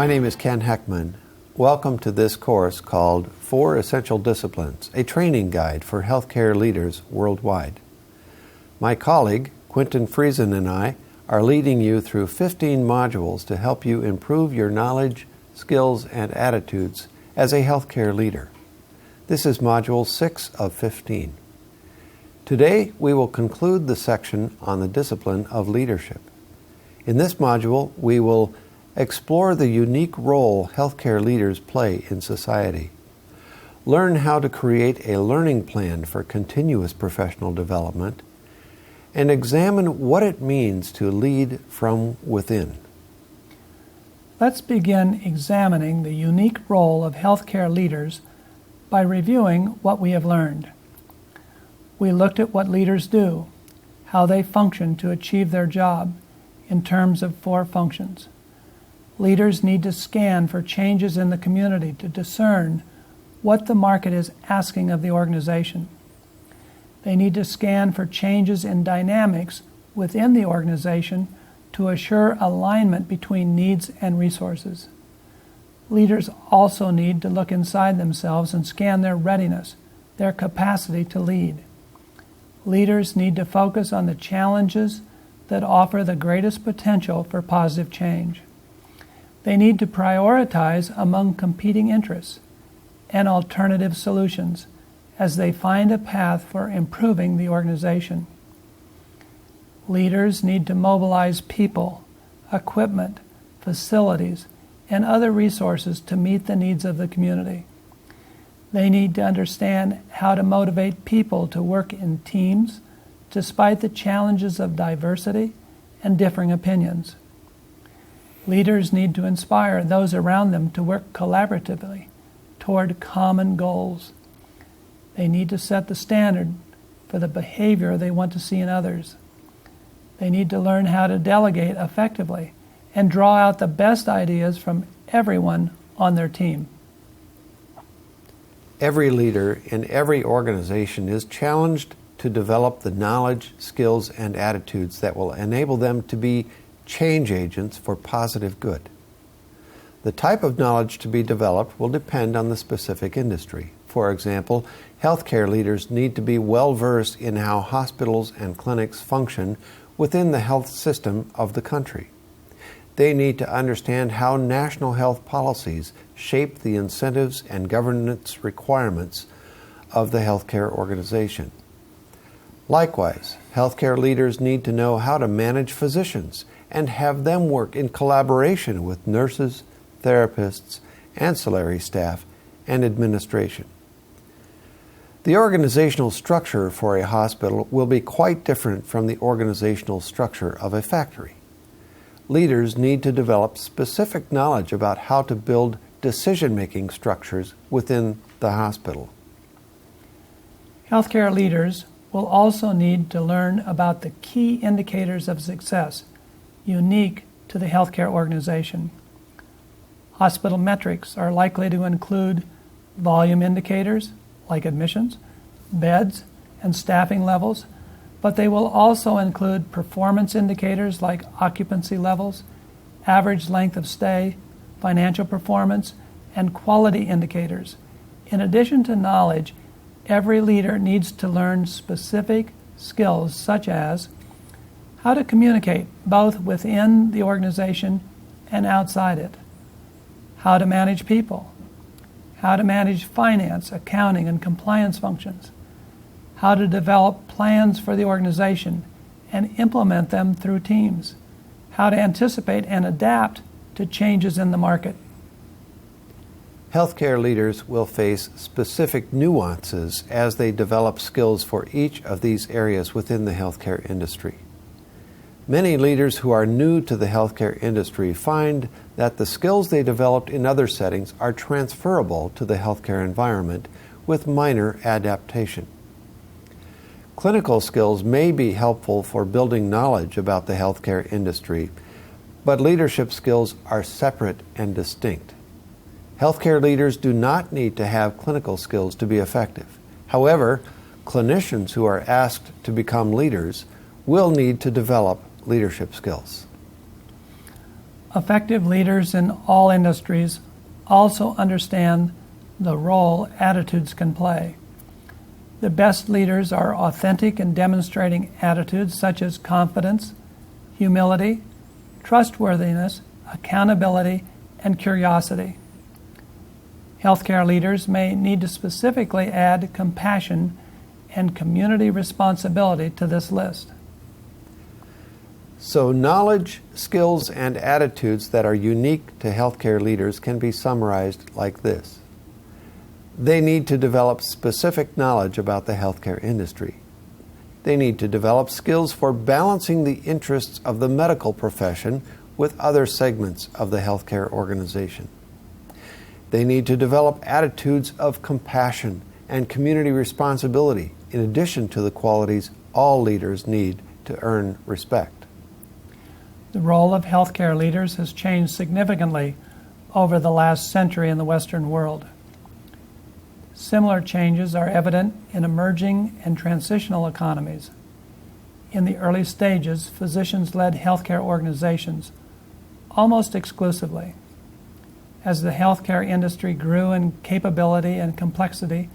My name is Ken Hekman. Welcome to this course called 4 Essential Disciplines, a training guide for healthcare leaders worldwide. My colleague, Quinton Friesen, and I are leading you through 15 modules to help you improve your knowledge, skills, and attitudes as a healthcare leader. This is Module 6 of 15. Today, we will conclude the section on the discipline of leadership. In this module, we will explore the unique role healthcare leaders play in society. Learn how to create a learning plan for continuous professional development, and examine what it means to lead from within. Let's begin examining the unique role of healthcare leaders by reviewing what we have learned. We looked at what leaders do, how they function to achieve their job in terms of 4 functions. Leaders need to scan for changes in the community to discern what the market is asking of the organization. They need to scan for changes in dynamics within the organization to assure alignment between needs and resources. Leaders also need to look inside themselves and scan their readiness, their capacity to lead. Leaders need to focus on the challenges that offer the greatest potential for positive change. They need to prioritize among competing interests and alternative solutions as they find a path for improving the organization. Leaders need to mobilize people, equipment, facilities, and other resources to meet the needs of the community. They need to understand how to motivate people to work in teams despite the challenges of diversity and differing opinions. Leaders need to inspire those around them to work collaboratively toward common goals. They need to set the standard for the behavior they want to see in others. They need to learn how to delegate effectively and draw out the best ideas from everyone on their team. Every leader in every organization is challenged to develop the knowledge, skills, and attitudes that will enable them to be change agents for positive good. The type of knowledge to be developed will depend on the specific industry. For example, healthcare leaders need to be well-versed in how hospitals and clinics function within the health system of the country. They need to understand how national health policies shape the incentives and governance requirements of the healthcare organization. Likewise, healthcare leaders need to know how to manage physicians and have them work in collaboration with nurses, therapists, ancillary staff, and administration. The organizational structure for a hospital will be quite different from the organizational structure of a factory. Leaders need to develop specific knowledge about how to build decision-making structures within the hospital. Healthcare leaders will also need to learn about the key indicators of success unique to the healthcare organization. Hospital metrics are likely to include volume indicators like admissions, beds, and staffing levels, but they will also include performance indicators like occupancy levels, average length of stay, financial performance, and quality indicators. In addition to knowledge, every leader needs to learn specific skills such as how to communicate both within the organization and outside it, how to manage people, how to manage finance, accounting, and compliance functions, how to develop plans for the organization and implement them through teams, how to anticipate and adapt to changes in the market. Healthcare leaders will face specific nuances as they develop skills for each of these areas within the healthcare industry. Many leaders who are new to the healthcare industry find that the skills they developed in other settings are transferable to the healthcare environment with minor adaptation. Clinical skills may be helpful for building knowledge about the healthcare industry, but leadership skills are separate and distinct. Healthcare leaders do not need to have clinical skills to be effective. However, clinicians who are asked to become leaders will need to develop leadership skills. Effective leaders in all industries also understand the role attitudes can play. The best leaders are authentic in demonstrating attitudes such as confidence, humility, trustworthiness, accountability, and curiosity. Healthcare leaders may need to specifically add compassion and community responsibility to this list. So knowledge, skills, and attitudes that are unique to healthcare leaders can be summarized like this. They need to develop specific knowledge about the healthcare industry. They need to develop skills for balancing the interests of the medical profession with other segments of the healthcare organization. They need to develop attitudes of compassion and community responsibility, in addition to the qualities all leaders need to earn respect. The role of healthcare leaders has changed significantly over the last century in the Western world. Similar changes are evident in emerging and transitional economies. In the early stages, physicians led healthcare organizations almost exclusively. As the healthcare industry grew in capability and complexity,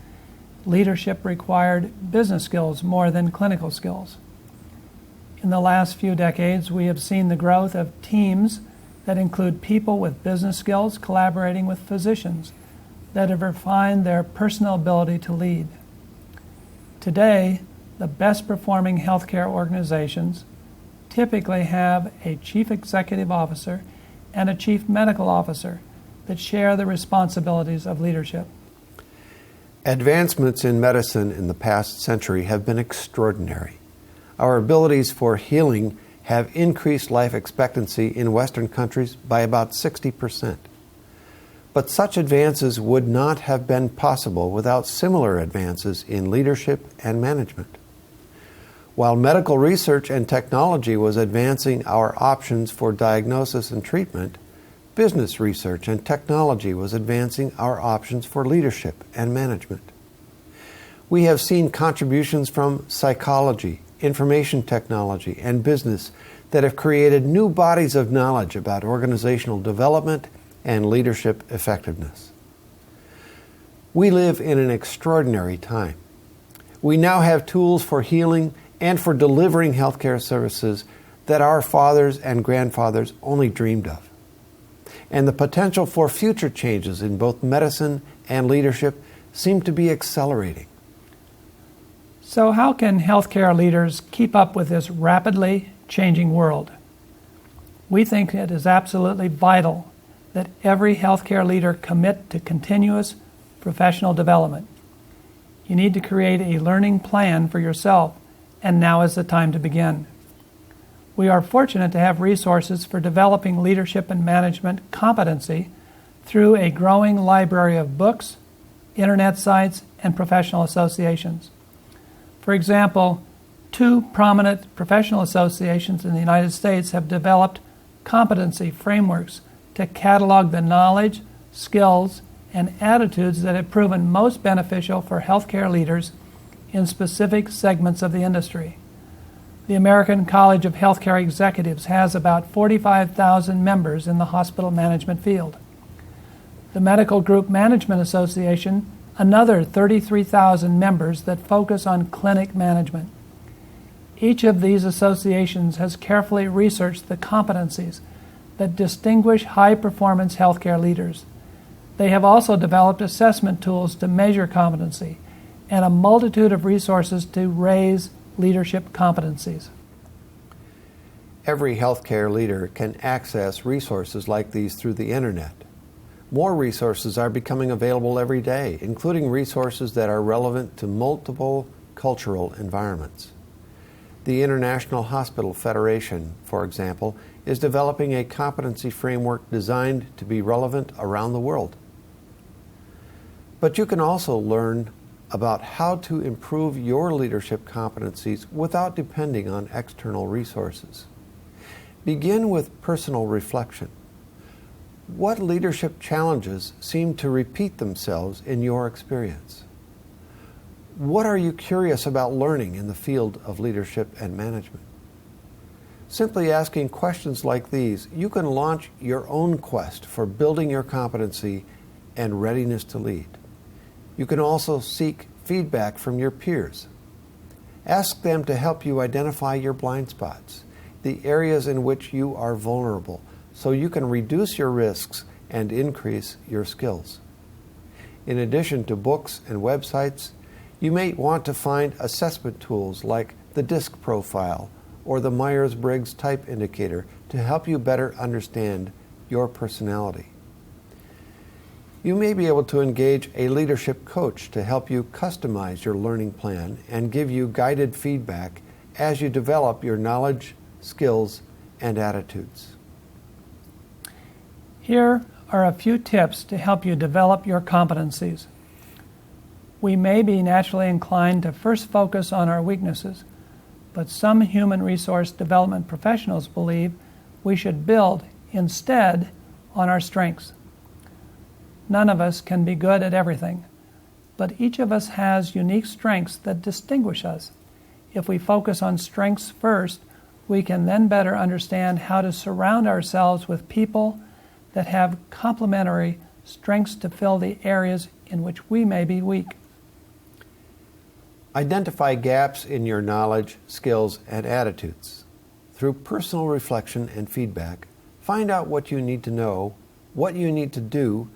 leadership required business skills more than clinical skills. In the last few decades, we have seen the growth of teams that include people with business skills collaborating with physicians that have refined their personal ability to lead. Today, the best performing healthcare organizations typically have a chief executive officer and a chief medical officer that share the responsibilities of leadership. Advancements in medicine in the past century have been extraordinary. Our abilities for healing have increased life expectancy in Western countries by about 60%. But such advances would not have been possible without similar advances in leadership and management. While medical research and technology was advancing our options for diagnosis and treatment, business research and technology was advancing our options for leadership and management. We have seen contributions from psychology, information technology, and business that have created new bodies of knowledge about organizational development and leadership effectiveness. We live in an extraordinary time. We now have tools for healing and for delivering healthcare services that our fathers and grandfathers only dreamed of. And the potential for future changes in both medicine and leadership seem to be accelerating. So how can healthcare leaders keep up with this rapidly changing world? We think it is absolutely vital that every healthcare leader commit to continuous professional development. You need to create a learning plan for yourself, and now is the time to begin. We are fortunate to have resources for developing leadership and management competency through a growing library of books, internet sites, and professional associations. For example, 2 prominent professional associations in the United States have developed competency frameworks to catalog the knowledge, skills, and attitudes that have proven most beneficial for healthcare leaders in specific segments of the industry. The American College of Healthcare Executives has about 45,000 members in the hospital management field. The Medical Group Management Association, another 33,000 members that focus on clinic management. Each of these associations has carefully researched the competencies that distinguish high-performance healthcare leaders. They have also developed assessment tools to measure competency and a multitude of resources to raise leadership competencies. Every healthcare leader can access resources like these through the internet. More resources are becoming available every day, including resources that are relevant to multiple cultural environments. The International Hospital Federation, for example, is developing a competency framework designed to be relevant around the world. But you can also learn about how to improve your leadership competencies without depending on external resources. Begin with personal reflection. What leadership challenges seem to repeat themselves in your experience? What are you curious about learning in the field of leadership and management? Simply asking questions like these, you can launch your own quest for building your competency and readiness to lead. You can also seek feedback from your peers. Ask them to help you identify your blind spots, the areas in which you are vulnerable, so you can reduce your risks and increase your skills. In addition to books and websites, you may want to find assessment tools like the DISC profile or the Myers-Briggs type indicator to help you better understand your personality. You may be able to engage a leadership coach to help you customize your learning plan and give you guided feedback as you develop your knowledge, skills, and attitudes. Here are a few tips to help you develop your competencies. We may be naturally inclined to first focus on our weaknesses, but some human resource development professionals believe we should build instead on our strengths. None of us can be good at everything, but each of us has unique strengths that distinguish us. If we focus on strengths first, we can then better understand how to surround ourselves with people that have complementary strengths to fill the areas in which we may be weak. Identify gaps in your knowledge, skills, and attitudes. Through personal reflection and feedback, find out what you need to know, what you need to do,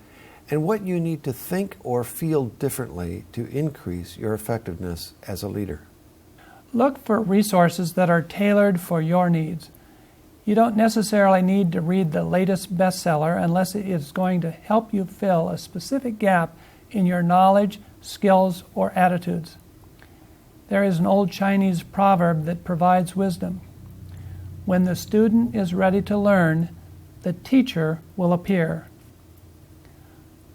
and what you need to think or feel differently to increase your effectiveness as a leader. Look for resources that are tailored for your needs. You don't necessarily need to read the latest bestseller unless it is going to help you fill a specific gap in your knowledge, skills, or attitudes. There is an old Chinese proverb that provides wisdom. When the student is ready to learn, the teacher will appear.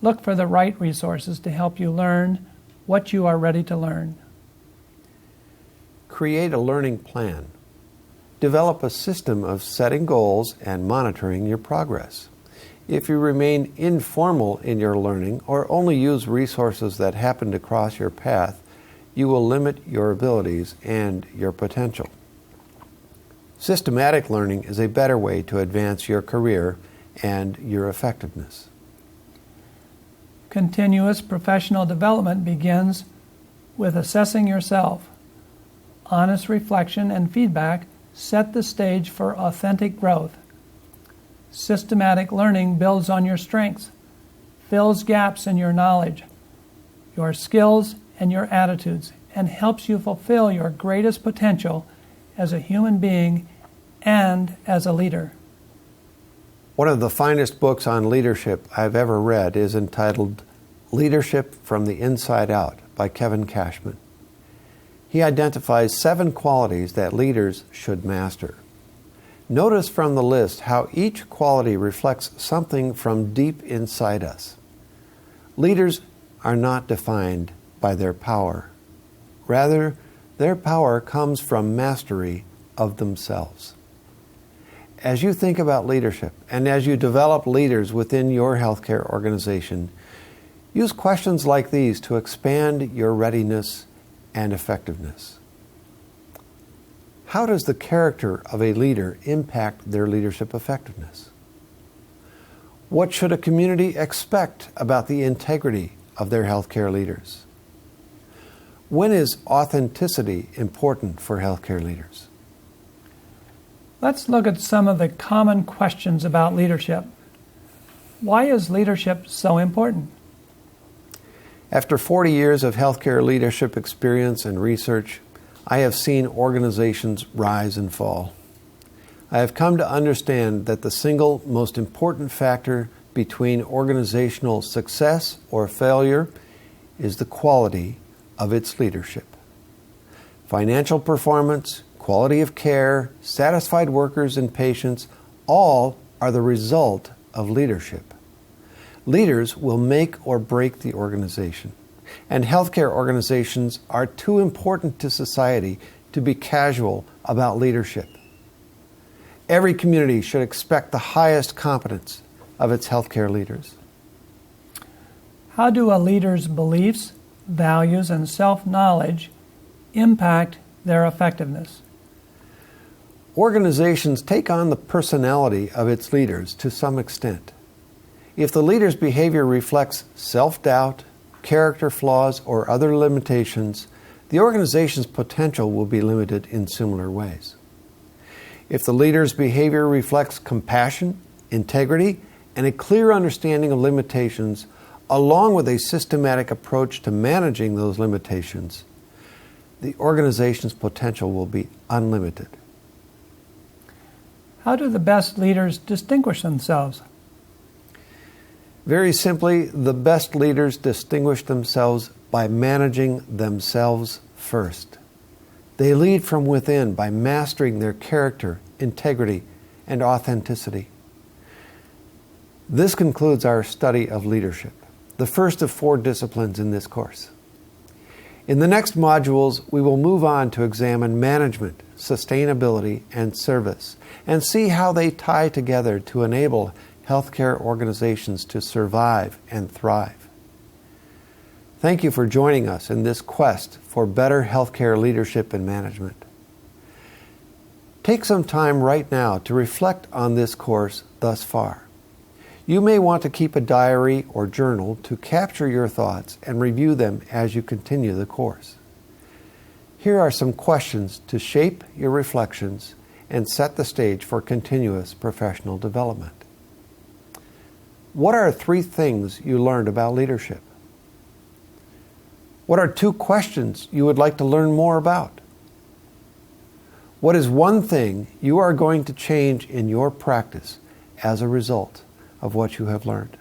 Look for the right resources to help you learn what you are ready to learn. Create a learning plan. Develop a system of setting goals and monitoring your progress. If you remain informal in your learning or only use resources that happen to cross your path, you will limit your abilities and your potential. Systematic learning is a better way to advance your career and your effectiveness. Continuous professional development begins with assessing yourself. Honest reflection and feedback set the stage for authentic growth. Systematic learning builds on your strengths, fills gaps in your knowledge, your skills, and your attitudes, and helps you fulfill your greatest potential as a human being and as a leader. One of the finest books on leadership I've ever read is entitled Leadership from the Inside Out by Kevin Cashman. He identifies 7 qualities that leaders should master. Notice from the list how each quality reflects something from deep inside us. Leaders are not defined by their power. Rather, their power comes from mastery of themselves. As you think about leadership and as you develop leaders within your healthcare organization, use questions like these to expand your readiness and effectiveness. How does the character of a leader impact their leadership effectiveness? What should a community expect about the integrity of their healthcare leaders? When is authenticity important for healthcare leaders? Let's look at some of the common questions about leadership. Why is leadership so important? After 40 years of healthcare leadership experience and research, I have seen organizations rise and fall. I have come to understand that the single most important factor between organizational success or failure is the quality of its leadership. Financial performance, quality of care, satisfied workers and patients, all are the result of leadership. Leaders will make or break the organization, and healthcare organizations are too important to society to be casual about leadership. Every community should expect the highest competence of its healthcare leaders. How do a leader's beliefs, values, and self-knowledge impact their effectiveness? Organizations take on the personality of its leaders to some extent. If the leader's behavior reflects self-doubt, character flaws, or other limitations, the organization's potential will be limited in similar ways. If the leader's behavior reflects compassion, integrity, and a clear understanding of limitations, along with a systematic approach to managing those limitations, the organization's potential will be unlimited. How do the best leaders distinguish themselves? Very simply, the best leaders distinguish themselves by managing themselves first. They lead from within by mastering their character, integrity, and authenticity. This concludes our study of leadership, the first of 4 disciplines in this course. In the next modules, we will move on to examine management, sustainability, and service, and see how they tie together to enable healthcare organizations to survive and thrive. Thank you for joining us in this quest for better healthcare leadership and management. Take some time right now to reflect on this course thus far. You may want to keep a diary or journal to capture your thoughts and review them as you continue the course. Here are some questions to shape your reflections and set the stage for continuous professional development. What are 3 things you learned about leadership? What are 2 questions you would like to learn more about? What is one thing you are going to change in your practice as a result of what you have learned?